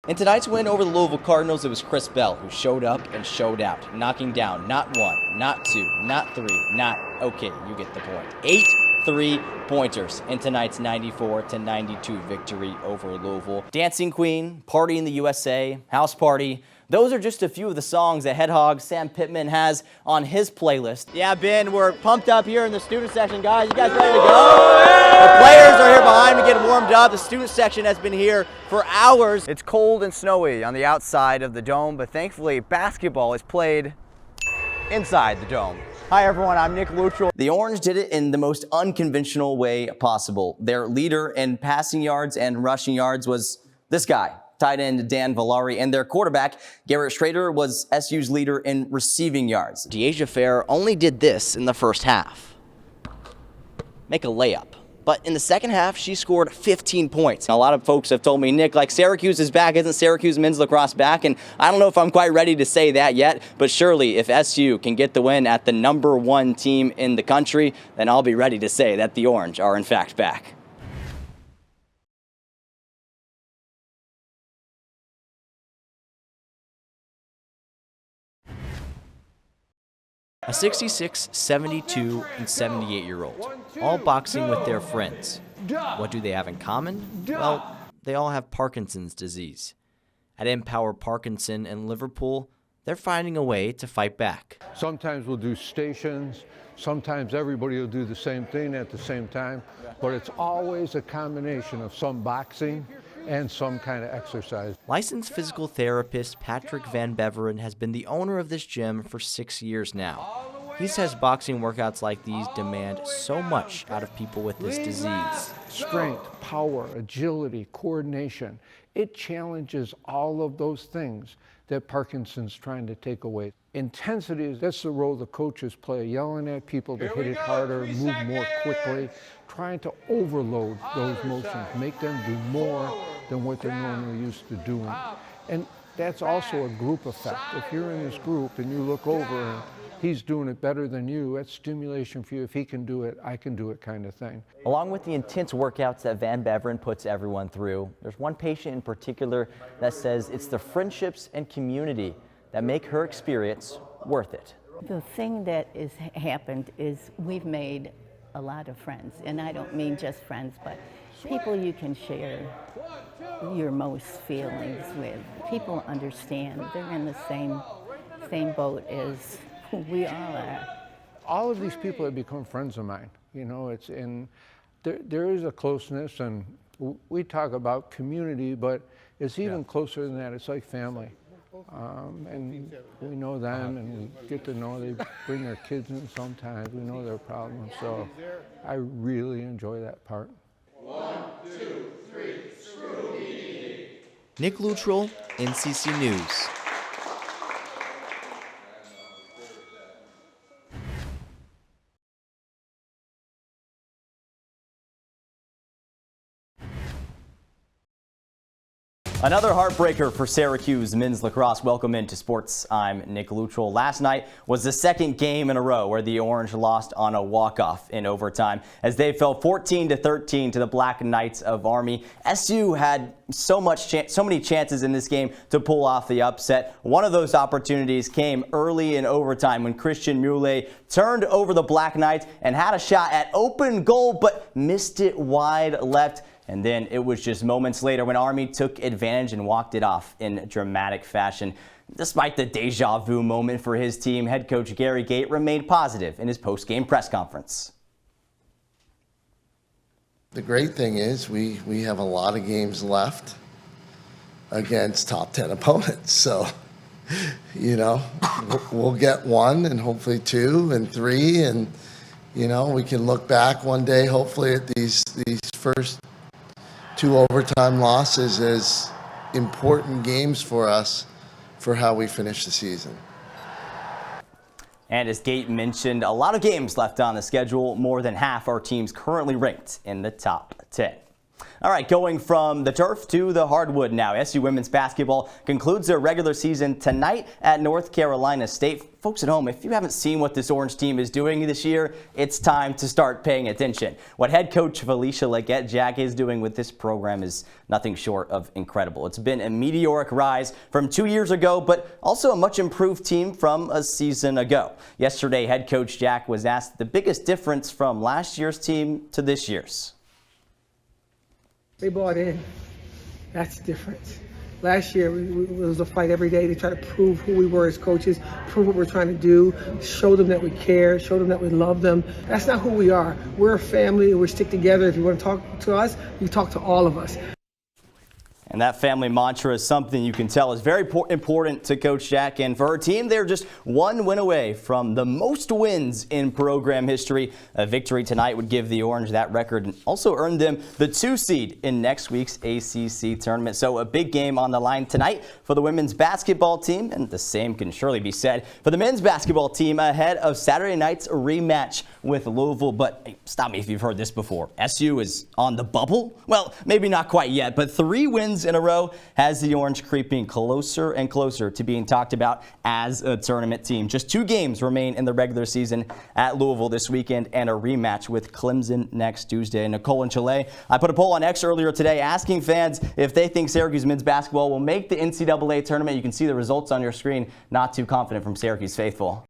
In tonight's win over the Louisville Cardinals, it was Chris Bell who showed up and showed out, knocking down not one, not two, not three, okay, you get the point. 8 3-pointers in tonight's 94-92 victory over Louisville. Dancing Queen, Party in the USA, House Party. Those are just a few of the songs that head hog Sam Pittman has on his playlist. Yeah, Ben, we're pumped up here in the student section. Guys, you guys ready to go? The players are here behind me getting warmed up. The student section has been here for hours. It's cold and snowy on the outside of the dome, but thankfully basketball is played inside the dome. Hi everyone, I'm Nick Luttrell. The Orange did it in the most unconventional way possible. Their leader in passing yards and rushing yards was this guy, tight end Dan Villari, and their quarterback, Garrett Schrader, was SU's leader in receiving yards. Deasia Fair only did this in the first half. Make a layup. But in the second half, she scored 15 points. A lot of folks have told me, Nick, like Syracuse is back, isn't Syracuse men's lacrosse back? And I don't know if I'm quite ready to say that yet, but surely if SU can get the win at the #1 team in the country, then I'll be ready to say that the Orange are in fact back. A 66, 72, and 78-year-old, all boxing with their friends. What do they have in common? Well, they all have Parkinson's disease. At Empower Parkinson in Liverpool, they're finding a way to fight back. Sometimes we'll do stations, sometimes everybody will do the same thing at the same time, but it's always a combination of some boxing and some kind of exercise. Licensed physical therapist Patrick Van Beveren has been the owner of this gym for 6 years now. He says boxing workouts like these demand so much out of people with this disease. Strength, power, agility, coordination. It challenges all of those things that Parkinson's trying to take away. Intensity, that's the role the coaches play, yelling at people to hit it harder, move more quickly, trying to overload those motions, make them do more than what they're normally used to doing. And that's also a group effect. If you're in this group and you look over and he's doing it better than you, that's stimulation for you. If he can do it, I can do it kind of thing. Along with the intense workouts that Van Beveren puts everyone through, there's one patient in particular that says it's the friendships and community that make her experience worth it. The thing that has happened is we've made a lot of friends, and I don't mean just friends, but people you can share your most feelings with. People understand. They're in the same boat as we all are. All of these people have become friends of mine. You know, it's in there is a closeness, and we talk about community, but it's even closer than that. It's like family. And we know them, and we get to know, they bring their kids in sometimes. We know their problems, so I really enjoy that part. 1, 2, 3, screw. Nick Luttrell, NCC News. Another heartbreaker for Syracuse men's lacrosse. Welcome into Sports. I'm Nick Luttrell. Last night was the second game in a row where the Orange lost on a walk-off in overtime as they fell 14-13 to the Black Knights of Army. SU had so many chances in this game to pull off the upset. One of those opportunities came early in overtime when Christian Muley turned over the Black Knights and had a shot at open goal but missed it wide left. And then it was just moments later when Army took advantage and walked it off in dramatic fashion. Despite the deja vu moment for his team, head coach Gary Gait remained positive in his post-game press conference. The great thing is we have a lot of games left against top 10 opponents. So, you know, we'll get 1 and hopefully 2 and 3. And, you know, we can look back one day, hopefully, at these first 2 overtime losses as important games for us for how we finish the season. And as Gate mentioned, a lot of games left on the schedule. More than half our teams currently ranked in the top 10. All right, going from the turf to the hardwood now. SU women's basketball concludes their regular season tonight at North Carolina State. Folks at home, if you haven't seen what this Orange team is doing this year, it's time to start paying attention. What head coach Felicia Leggett-Jack is doing with this program is nothing short of incredible. It's been a meteoric rise from 2 years ago, but also a much improved team from a season ago. Yesterday, head coach Jack was asked the biggest difference from last year's team to this year's. They bought in. That's the difference. Last year, it was a fight every day to try to prove who we were as coaches, prove what we're trying to do, show them that we care, show them that we love them. That's not who we are. We're a family and we stick together. If you want to talk to us, you talk to all of us. And that family mantra is something you can tell is very important to Coach Jack. And for her team, they're just one win away from the most wins in program history. A victory tonight would give the Orange that record and also earn them the 2 seed in next week's ACC tournament. So a big game on the line tonight for the women's basketball team. And the same can surely be said for the men's basketball team ahead of Saturday night's rematch with Louisville. But hey, stop me if you've heard this before. SU is on the bubble? Well, maybe not quite yet, but 3 wins in a row has the Orange creeping closer and closer to being talked about as a tournament team. Just 2 games remain in the regular season at Louisville this weekend and a rematch with Clemson next Tuesday. Nicole and Chile, I put a poll on X earlier today asking fans if they think Syracuse men's basketball will make the NCAA tournament. You can see the results on your screen. Not too confident from Syracuse faithful.